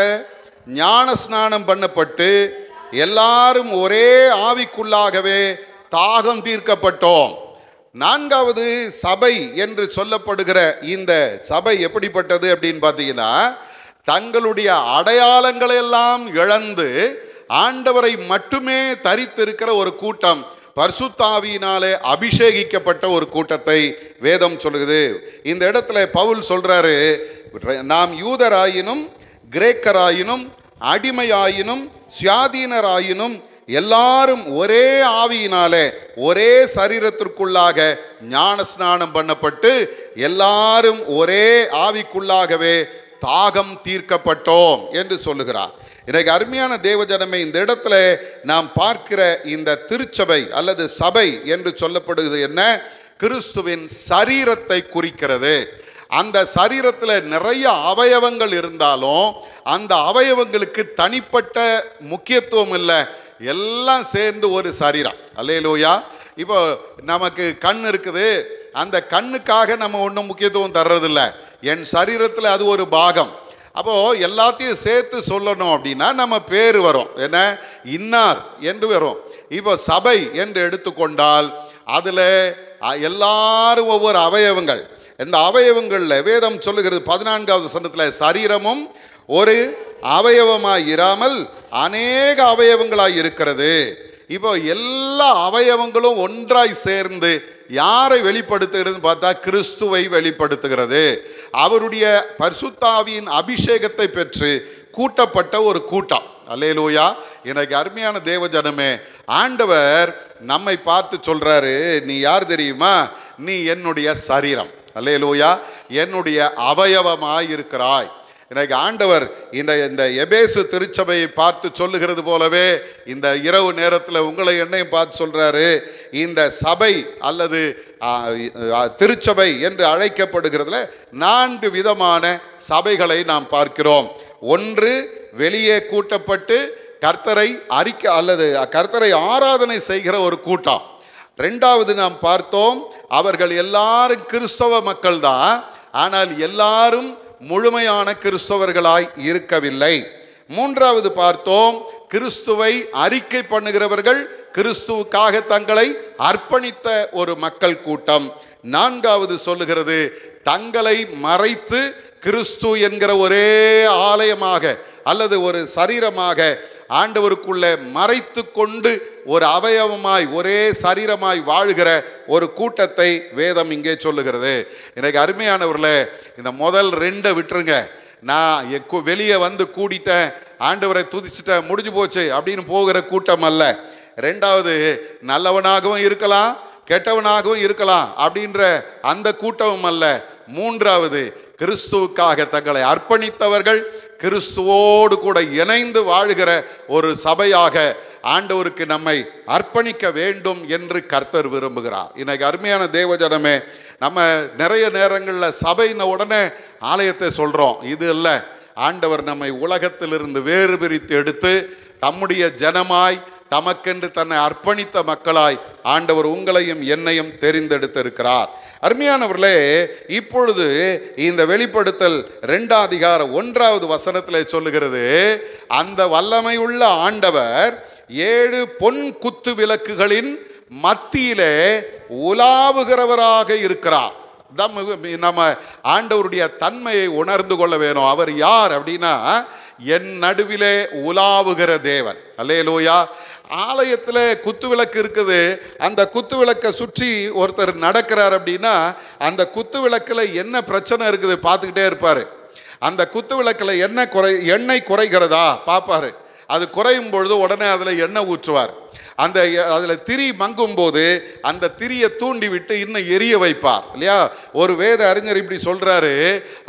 ஞான ஸ்நானம் பண்ணப்பட்டு எல்லாரும் ஒரே ஆவிக்குள்ளாகவே தாகம் தீர்க்கப்பட்டோம். 4வது சபை என்று சொல்லப்படுகிற இந்த சபை எப்படிப்பட்டது அப்படின்னு பார்த்தீங்கன்னா, தங்களுடைய அடையாளங்களை எல்லாம் இழந்து ஆண்டவரை மட்டுமே தரித்திருக்கிற ஒரு கூட்டம், பரிசுத்தாவியினாலே அபிஷேகிக்கப்பட்ட ஒரு கூட்டத்தை வேதம் சொல்லுகிறது. இந்த இடத்துல பவுல் சொல்றாரு, நாம் யூதராயினும் கிரேக்கராயினும் அடிமையாயினும் சுயாதீனராயினும் எல்லாரும் ஒரே ஆவியினாலே ஒரே சரீரத்திற்குள்ளாக ஞான ஸ்நானம் பண்ணப்பட்டு எல்லாரும் ஒரே ஆவிக்குள்ளாகவே தாகம் தீர்க்கப்பட்டோம் என்று சொல்லுகிறார். எனக்கு அருமையான தேவஜனமே, இந்த இடத்துல நாம் பார்க்கிற இந்த திருச்சபை அல்லது சபை என்று சொல்லப்படுகிறது என்ன? கிறிஸ்துவின் சரீரத்தை குறிக்கிறது. அந்த சரீரத்தில் நிறைய அவயவங்கள் இருந்தாலும் அந்த அவயவங்களுக்கு தனிப்பட்ட முக்கியத்துவம் இல்லை, எல்லாம் சேர்ந்து ஒரு சரீரம். அல்லேலூயா. இப்போ நமக்கு கண் இருக்குது, அந்த கண்ணுக்காக நம்ம ஒன்றும் முக்கியத்துவம் தர்றதில்லை, என் சரீரத்தில் அது ஒரு பாகம். அப்போது எல்லாத்தையும் சேர்த்து சொல்லணும் அப்படின்னா நம்ம பேர் வரும், என்ன இன்னார் என்று வரும். இப்போ சபை என்று எடுத்துக்கொண்டால் அதில் எல்லாரும் ஒவ்வொரு அவயவங்கள். இந்த அவயவங்களில் வேதம் சொல்லுகிறது 14வது வசனத்தில், சரீரமும் ஒரு அவயவமாய் இராமல் அநேக அவயவங்களாய் இருக்கிறது. இப்போ எல்லா அவயவங்களும் ஒன்றாய் சேர்ந்து யாரை வெளிப்படுத்துகிறது பார்த்தா கிறிஸ்துவை வெளிப்படுத்துகிறது. அவருடைய பரிசுத்தாவியின் அபிஷேகத்தை பெற்று கூட்டப்பட்ட ஒரு கூட்டம். அல்லேலூயா. எனக்கு அருமையான தேவஜனமே, ஆண்டவர் நம்மை பார்த்து சொல்றாரு, நீ யார் தெரியுமா? நீ என்னுடைய சரீரம். அல்லேலூயா. என்னுடைய அவயவமாய் இருக்கிறாய். எனக்கு ஆண்டவர் இந்த எபேசு திருச்சபையை பார்த்து சொல்லுகிறது போலவே இந்த இரவு நேரத்தில் உங்களை என்னையும் பார்த்து சொல்றாரு, இந்த சபை அல்லது திருச்சபை என்று அழைக்கப்படுகிறதுல 4 விதமான சபைகளை நாம் பார்க்கிறோம். ஒன்று, வெளியே கூட்டப்பட்டு கர்த்தரை அறிக்கை அல்லது கர்த்தரை ஆராதனை செய்கிற ஒரு கூட்டம். 2வது நாம் பார்த்தோம், அவர்கள் எல்லாரும் கிறிஸ்தவ மக்கள் தான், ஆனால் எல்லாரும் முழுமையான கிறிஸ்தவர்களாய் இருக்கவில்லை. 3வது பார்த்தோம், கிறிஸ்துவை அறிக்கை பண்ணுகிறவர்கள், கிறிஸ்துவுக்காக தங்களை அர்ப்பணித்த ஒரு மக்கள் கூட்டம். 4வது சொல்லுகிறது, தங்களை மறைத்து கிறிஸ்து என்கிற ஒரே ஆலயமாக அல்லது ஒரு சரீரமாக ஆண்டவருக்குள்ளே மறைத்து கொண்டு ஒரு அவயவமாய் ஒரே சரீரமாய் வாழ்கிற ஒரு கூட்டத்தை வேதம் இங்கே சொல்லுகிறது. எனக்கு அருமையானவர்களே, இந்த முதல் 2 விட்டுருங்க. நான் வெளியே வந்து கூடிட்டேன், ஆண்டவரை துதிச்சிட்டேன், முடிஞ்சு போச்சு அப்படின்னு போகிற கூட்டம் அல்ல. 2வது, நல்லவனாகவும் இருக்கலாம் கெட்டவனாகவும் இருக்கலாம் அப்படின்ற அந்த கூட்டமும் அல்ல. 3வது, கிறிஸ்துவுக்காக தங்களை அர்ப்பணித்தவர்கள், கிறிஸ்துவோடு கூட இணைந்து வாழ்கிற ஒரு சபையாக ஆண்டவருக்கு நம்மை அர்ப்பணிக்க வேண்டும் என்று கர்த்தர் விரும்புகிறார். இன்னைக்கு அருமையான தேவஜனமே, நம்ம நிறைய நேரங்களில் சபைன உடனே ஆலயத்தை சொல்கிறோம். இது இல்லை, ஆண்டவர் நம்மை உலகத்திலிருந்து வேறு பிரித்து எடுத்து தம்முடைய ஜனமாய் தமக்கென்று தன்னை அர்ப்பணித்த மக்களாய் ஆண்டவர் உங்களையும் என்னையும் தெரிந்தெடுத்திருக்கிறார். அருமையானவர்களே, இப்பொழுது இந்த வெளிப்படுத்தல் 2 அதிகாரம் 1வது வசனத்தில் சொல்லுகிறது, அந்த வல்லமையுள்ள ஆண்டவர் 7 பொன் குத்து விளக்குகளின் மத்தியிலே உலாவுகிறவராக இருக்கிறார். நம்ம ஆண்டவருடைய தன்மையை உணர்ந்து கொள்ள வேணும். அவர் யார் அப்படின்னா, என் நடுவிலே உலாவுகிற தேவன். அல்லேலூயா. ஆலயத்தில் குத்து விளக்கு இருக்குது, அந்த குத்து விளக்கை சுற்றி ஒருத்தர் நடக்கிறார் அப்படின்னா அந்த குத்து விளக்கில் என்ன பிரச்சனை இருக்குது பார்த்துக்கிட்டே இருப்பார். அந்த குத்து விளக்கில் எண்ணெய் குறைகிறதா பார்ப்பார். அது குறையும் பொழுது உடனே அதில் எண்ணெய் ஊற்றுவார். அதில் திரி மங்கும் போது அந்த திரியை தூண்டி விட்டு இன்னும் எரிய வைப்பார் இல்லையா? ஒரு வேத அறிஞர் இப்படி சொல்றாரு,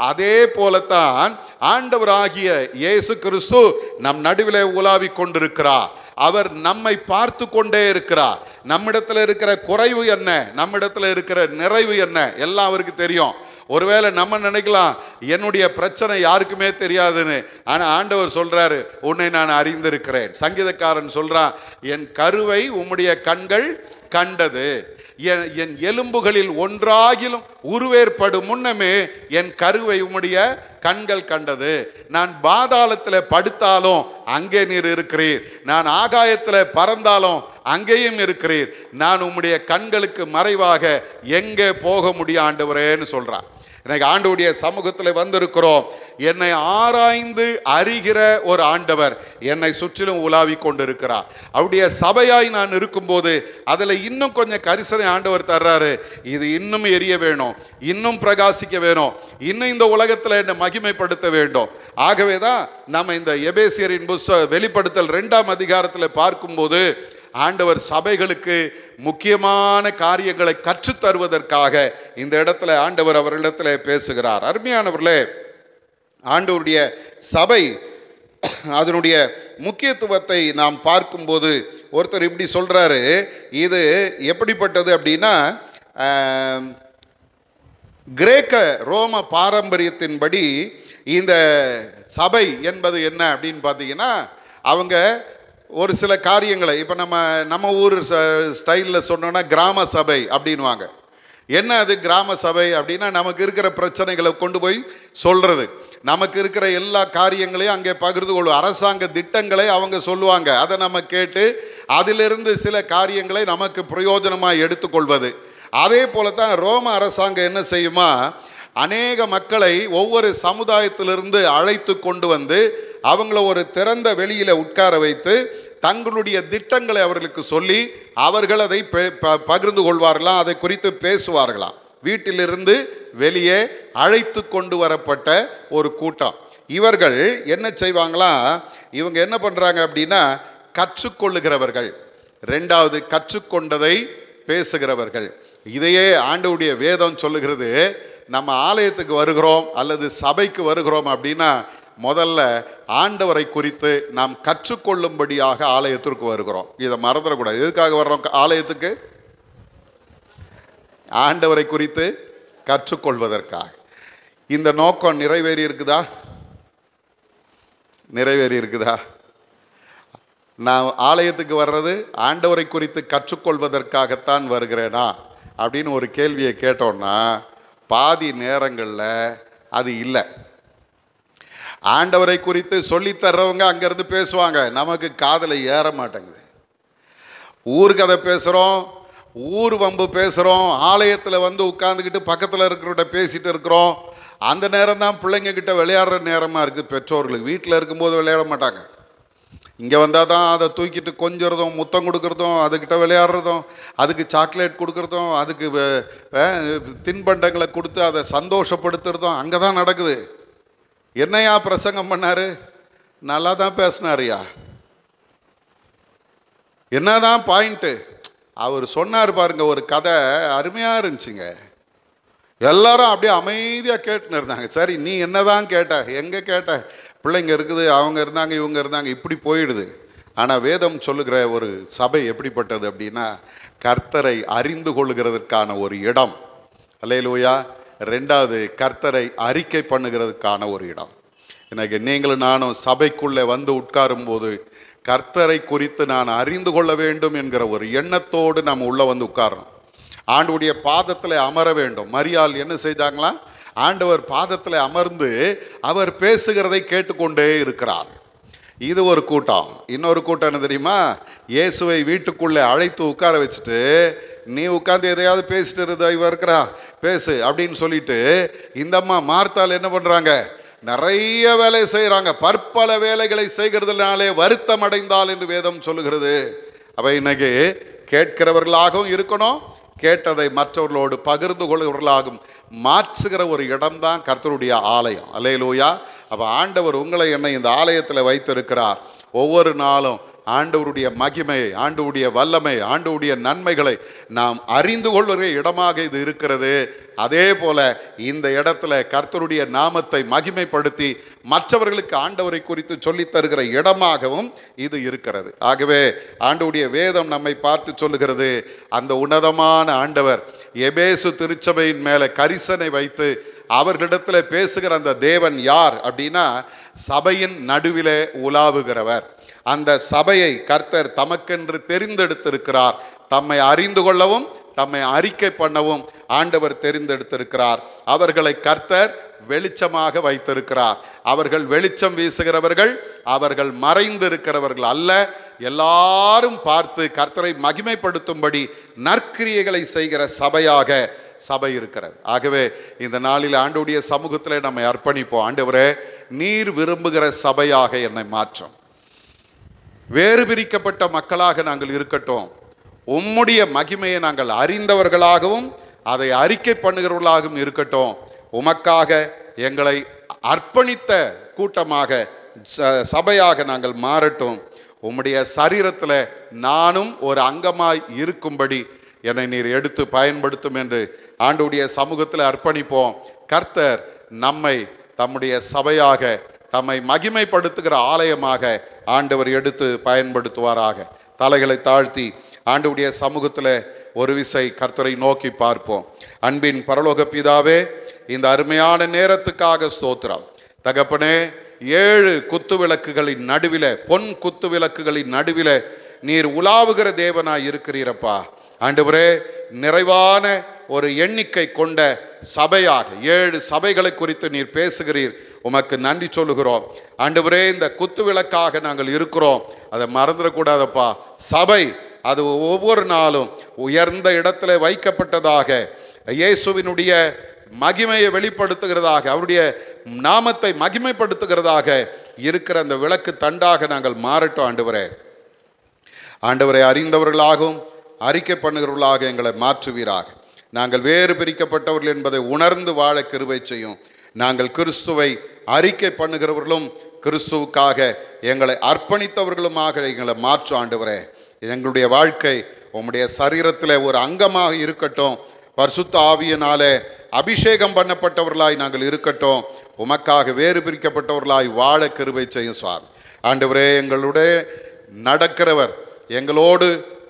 அதே போலத்தான் ஆண்டவராகிய இயேசு கிறிஸ்து நம் நடுவிலே உலாவி கொண்டிருக்கிறார். அவர் நம்மை பார்த்து கொண்டே இருக்கிறார். நம்மிடத்தில் இருக்கிற குறைவு என்ன, நம்மிடத்தில் இருக்கிற நிறைவு என்ன, எல்லாம் அவருக்கு தெரியும். ஒருவேளை நம்ம நினைக்கலாம் என்னுடைய பிரச்சனை யாருக்குமே தெரியாதுன்னு. ஆனால் ஆண்டவர் சொல்றாரு, உன்னை நான் அறிந்திருக்கிறேன். சங்கீதக்காரன் சொல்றான், என் கருவை உம்முடைய கண்கள் கண்டது, என் எலும்புகளில் ஒன்றாகிலும் உருவேற்படும் முன்னமே என் கருவை உம்முடைய கண்கள் கண்டது. நான் பாதாளத்தில் படுத்தாலும் அங்கே நீர் இருக்கிறீர், நான் ஆகாயத்தில் பறந்தாலும் அங்கேயும் இருக்கிறீர், நான் உம்முடைய கண்களுக்கு மறைவாக எங்கே போக முடியும் ஆண்டவரேன்னு சொல்றான். எனக்கு ஆண்டவருடைய சமூகத்தில் வந்திருக்கிறோம். என்னை ஆராய்ந்து அறிகிற ஒரு ஆண்டவர் என்னை சுற்றிலும் உலாவி கொண்டிருக்கிறார். அவருடைய சபையாய் நான் இருக்கும்போது அதில் இன்னும் கொஞ்சம் கரிசனை ஆண்டவர் தர்றாரு. இது இன்னும் எரிய வேணும், இன்னும் பிரகாசிக்க வேணும், இன்னும் இந்த உலகத்தில் என்னை மகிமைப்படுத்த வேண்டும். ஆகவே தான் நம்ம இந்த எபேசியரின் வெளிப்படுத்தல் 2ஆம் அதிகாரத்தில் பார்க்கும்போது ஆண்டவர் சபைகளுக்கு முக்கியமான காரியங்களை கற்றுத்தருவதற்காக இந்த இடத்துல ஆண்டவர் அவர்களிடத்தில் பேசுகிறார். அருமையானவர்களே, ஆண்டவருடைய சபை அதனுடைய முக்கியத்துவத்தை நாம் பார்க்கும்போது ஒருத்தர் இப்படி சொல்றாரு, இது எப்படிப்பட்டது அப்படின்னா, கிரேக்க ரோம பாரம்பரியத்தின்படி இந்த சபை என்பது என்ன அப்படின்னு பார்த்தீங்கன்னா, அவங்க ஒரு சில காரியங்களை இப்போ நம்ம ஊர் ஸ்டைலில் சொன்னோன்னா கிராம சபை அப்படின்வாங்க. என்ன அது கிராம சபை அப்படின்னா, நமக்கு இருக்கிற பிரச்சனைகளை கொண்டு போய் சொல்கிறது, நமக்கு இருக்கிற எல்லா காரியங்களையும் அங்கே பகிர்ந்து கொள்வோம். அரசாங்க திட்டங்களை அவங்க சொல்லுவாங்க, அதை நம்ம கேட்டு அதிலிருந்து சில காரியங்களை நமக்கு பிரயோஜனமாக எடுத்துக்கொள்வது. அதே போல தான் ரோம அரசாங்கம் என்ன செய்யுமா, அநேக மக்களை ஒவ்வொரு சமுதாயத்திலிருந்து அழைத்து கொண்டு வந்து அவங்கள ஒரு திறந்த வெளியில் உட்கார வைத்து தங்களுடைய திட்டங்களை அவர்களுக்கு சொல்லி அவர்கள் அதை பகிர்ந்து கொள்வார்களாம், அதை குறித்து பேசுவார்களாம். வீட்டிலிருந்து வெளியே அழைத்து கொண்டு வரப்பட்ட ஒரு கூட்டம். இவர்கள் என்ன செய்வாங்களாம், இவங்க என்ன பண்ணுறாங்க அப்படின்னா, கற்றுக்கொள்ளுகிறவர்கள், ரெண்டாவது கற்றுக்கொண்டதை பேசுகிறவர்கள். இதையே ஆண்டவருடைய வேதம் சொல்லுகிறது. நம்ம ஆலயத்துக்கு வருகிறோம் அல்லது சபைக்கு வருகிறோம் அப்படின்னா முதல்ல ஆண்டவரை குறித்து நாம் கற்றுக்கொள்ளும்படியாக ஆலயத்திற்கு வருகிறோம். இதை மறந்துடக்கூடாது. எதுக்காக வர்றோம் ஆலயத்துக்கு? ஆண்டவரை குறித்து கற்றுக்கொள்வதற்காக. இந்த நோக்கம் நிறைவேறி இருக்குதா? நிறைவேறி இருக்குதா? நான் ஆலயத்துக்கு வர்றது ஆண்டவரை குறித்து கற்றுக்கொள்வதற்காகத்தான் வருகிறேனா அப்படின்னு ஒரு கேள்வியை கேட்டோன்னா பாதி நேரங்களில் அது இல்லை. ஆண்டவரை குறித்து சொல்லித்தர்றவங்க அங்கேருந்து பேசுவாங்க, நமக்கு காதில் ஏற மாட்டேங்குது. ஊர் கதை பேசுகிறோம், ஊர் வம்பு பேசுகிறோம், ஆலயத்தில் வந்து உட்காந்துக்கிட்டு பக்கத்தில் இருக்கிறவட்ட பேசிகிட்டு இருக்கிறோம். அந்த நேரம் தான் பிள்ளைங்கக்கிட்ட விளையாடுற நேரமாக இருக்குது பெற்றோர்களுக்கு. வீட்டில் இருக்கும்போது விளையாட மாட்டாங்க, இங்கே வந்தால் தான் அதை தூக்கிட்டு கொஞ்சறதும் முத்தம் கொடுக்குறதும் அதுக்கிட்ட விளையாடுறதும் அதுக்கு சாக்லேட் கொடுக்குறதும் அதுக்கு தின்பண்டங்களை கொடுத்து அதை சந்தோஷப்படுத்துறதும் அங்கே தான் நடக்குது. என்னையா பிரசங்கம் பண்ணார்? நல்லா தான் பேசினாருயா, என்னதான் பாயிண்ட்டு அவர் சொன்னார் பாருங்க. ஒரு கதை அருமையாக இருந்துச்சுங்க. எல்லாரும் அப்படியே அமைதியாக கேட்டுன்னு இருந்தாங்க. சரி, நீ என்னதான் கேட்ட, எங்கே கேட்ட? பிள்ளைங்க இருக்குது, அவங்க இருந்தாங்க, இவங்க இருந்தாங்க, இப்படி போயிடுது. ஆனால் வேதம் சொல்லுகிற ஒரு சபை எப்படிப்பட்டது அப்படின்னா, கர்த்தரை அறிந்து கொள்ளுகிறதுக்கான ஒரு இடம். அல்லேலூயா. ரெண்டாவது, கர்த்தரை அறிக்கை பண்ணுகிறதுக்கான ஒரு இடம். எனக்கு நீங்களும் நானும் சபைக்குள்ளே வந்து உட்காரும் போது கர்த்தரை குறித்து நான் அறிந்து கொள்ள வேண்டும் என்கிற ஒரு எண்ணத்தோடு நம்ம உள்ளே வந்து உட்காரணும். ஆண்டவருடைய பாதத்தில் அமர வேண்டும். மரியாள் என்ன செய்தாங்களா? ஆண்டவர் பாதத்தில் அமர்ந்து அவர் பேசுகிறதை கேட்டுக்கொண்டே இருக்கிறார். இது ஒரு கூட்டம். இன்னொரு கூட்டம் என்ன தெரியுமா? இயேசுவை வீட்டுக்குள்ளே அழைத்து உட்கார வச்சுட்டு, நீ உட்காந்து எதையாவது பேசிட்டு இருந்தா இவ இருக்கிறா பேசு அப்படின்னு சொல்லிட்டு இந்த அம்மா மார்த்தாள் என்ன பண்ணுறாங்க? நிறைய வேலை செய்கிறாங்க. பற்பல வேலைகளை செய்கிறதுனாலே வருத்தம் அடைந்தால் என்று வேதம் சொல்லுகிறது. அப்போ இன்னைக்கு கேட்கிறவர்களாகவும் இருக்கணும், கேட்டதை மற்றவர்களோடு பகிர்ந்து கொள்கிறவர்களாகவும் மாற்றுகிற ஒரு இடம்தான் கர்த்தருடைய ஆலயம். அல்லேலூயா. அப்போ ஆண்டவர் உங்களை என்னை இந்த ஆலயத்தில் வைத்திருக்கிறார். ஒவ்வொரு நாளும் ஆண்டவருடைய மகிமையை, ஆண்டவருடைய வல்லமை, ஆண்டவருடைய நன்மைகளை நாம் அறிந்து கொள்கிற இடமாக இது இருக்கிறது. அதே போல இந்த இடத்துல கர்த்தருடைய நாமத்தை மகிமைப்படுத்தி மற்றவர்களுக்கு ஆண்டவரை குறித்து சொல்லித் தருகிற இடமாகவும் இது இருக்கிறது. ஆகவே ஆண்டவருடைய வேதம் நம்மை பார்த்து சொல்லுகிறது, அந்த உன்னதமான ஆண்டவர் எபேசு திருச்சபையின் மேலே கரிசனை வைத்து அவர்களிடத்தில் பேசுகிற அந்த தேவன் யார் அப்படின்னா, சபையின் நடுவிலே உலாவுகிறவர். அந்த சபையை கர்த்தர் தமக்கென்று தெரிந்தெடுத்திருக்கிறார். தம்மை அறிந்து கொள்ளவும் தம்மை அறிக்கை பண்ணவும் ஆண்டவர் தெரிந்தெடுத்திருக்கிறார். அவர்களை கர்த்தர் வெளிச்சமாக வைத்திருக்கிறார். அவர்கள் வெளிச்சம் வீசுகிறவர்கள், அவர்கள் மறைந்திருக்கிறவர்கள் அல்ல. எல்லாரும் பார்த்து கர்த்தரை மகிமைப்படுத்தும்படி நற்கிரியைகளை செய்கிற சபையாக சபை இருக்கிறது. ஆகவே இந்த நாளில் ஆண்டவருடைய சமூகத்தில் நம்மை அர்ப்பணிப்போம். ஆண்டவரே, நீர் விரும்புகிற சபையாக என்னை மாற்றும். வேறு பிரிக்கப்பட்ட மக்களாக நாங்கள் இருக்கட்டும். உம்முடைய மகிமையை நாங்கள் அறிந்தவர்களாகவும் அதை அறிக்கை பண்ணுகிறவர்களாகவும் இருக்கட்டும். உமக்காக எங்களை அர்ப்பணித்த கூட்டமாக, சபையாக நாங்கள் மாறட்டும். உம்முடைய சரீரத்தில் நானும் ஒரு அங்கமாய் இருக்கும்படி என்னை நீர் எடுத்து பயன்படுத்தும் என்று ஆண்டவருடைய சமூகத்தில் அர்ப்பணிப்போம். கர்த்தர் நம்மை தம்முடைய சபையாக, தம்மை மகிமைப்படுத்துகிற ஆலயமாக ஆண்டவர் எடுத்து பயன்படுத்துவாராக. தலைகளை தாழ்த்தி ஆண்டவருடைய சமூகத்தில் ஒரு விசை கர்த்தரை நோக்கி பார்ப்போம். அன்பின் பரலோக பிதாவே, இந்த அருமையான நேரத்துக்காக ஸ்தோத்திரம். தகப்பனே, 7 குத்து விளக்குகளின் நடுவில், பொன் குத்து விளக்குகளின் நடுவில் நீர் உலாவுகிற தேவனாய் இருக்கிறீரப்பா. ஆண்டவரே, நிறைவான ஒரு எண்ணிக்கை கொண்ட சபையாக 7 சபைகளை குறித்து நீர் பேசுகிறீர். உமக்கு நன்றி சொல்லுகிறோம். ஆண்டவரே, இந்த குத்து விளக்காக நாங்கள் இருக்கிறோம், அதை மறந்துடக்கூடாதப்பா. சபை அது ஒவ்வொரு நாளும் உயர்ந்த இடத்துல வைக்கப்பட்டதாக, இயேசுவினுடைய மகிமையை வெளிப்படுத்துகிறதாக, அவருடைய நாமத்தை மகிமைப்படுத்துகிறதாக இருக்கிற அந்த விளக்கு தண்டாக நாங்கள் மாறட்டும். ஆண்டவரை அறிந்தவர்களாகவும் அறிக்கை பண்ணுகிறவர்களாக எங்களை மாற்றுவீராக. நாங்கள் வேறு பிரிக்கப்பட்டவர்கள் என்பதை உணர்ந்து வாழ கிருபை செய்யும். நாங்கள் கிறிஸ்துவை அறிக்கை பண்ணுகிறவர்களும் கிறிஸ்துவுக்காக எங்களை அர்ப்பணித்தவர்களுமாக எங்களை மாற்று. ஆண்டவரே, எங்களுடைய வாழ்க்கை உம்முடைய சரீரத்தில் ஒரு அங்கமாக இருக்கட்டும். பரிசுத்த ஆவியினாலே அபிஷேகம் பண்ணப்பட்டவர்களாய் நாங்கள் இருக்கட்டும். உமக்காக வேறு பிரிக்கப்பட்டவர்களாய் வாழ கிருபை செய்யும் சுவாமி. ஆண்டவரே, எங்களுடைய நடக்கிறவர், எங்களோடு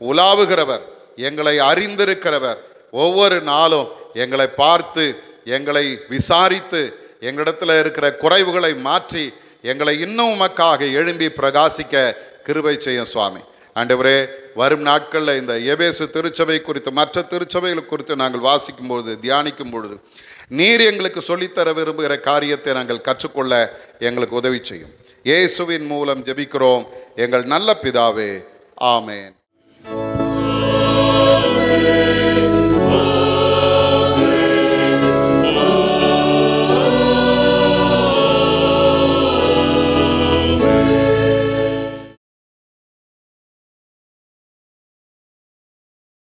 உலாவுகிறவர், எங்களை அறிந்திருக்கிறவர், ஒவ்வொரு நாளும் எங்களை பார்த்து எங்களை விசாரித்து எங்களிடத்தில் இருக்கிற குறைவுகளை மாற்றி எங்களை இன்னும் உமக்காக எழும்பி பிரகாசிக்க கிருபை செய்யும் சுவாமி. ஆண்டவரே, வரும் நாட்களில் இந்த எபேசு திருச்சபை குறித்து, மற்ற திருச்சபைகள் குறித்து நாங்கள் வாசிக்கும் பொழுது, தியானிக்கும் பொழுது, நீர் எங்களுக்கு சொல்லித்தர விரும்புகிற காரியத்தை நாங்கள் கற்றுக்கொள்ள எங்களுக்கு உதவி செய்யும். இயேசுவின் மூலம் ஜெபிக்கிறோம் எங்கள் நல்ல பிதாவே. ஆமேன்.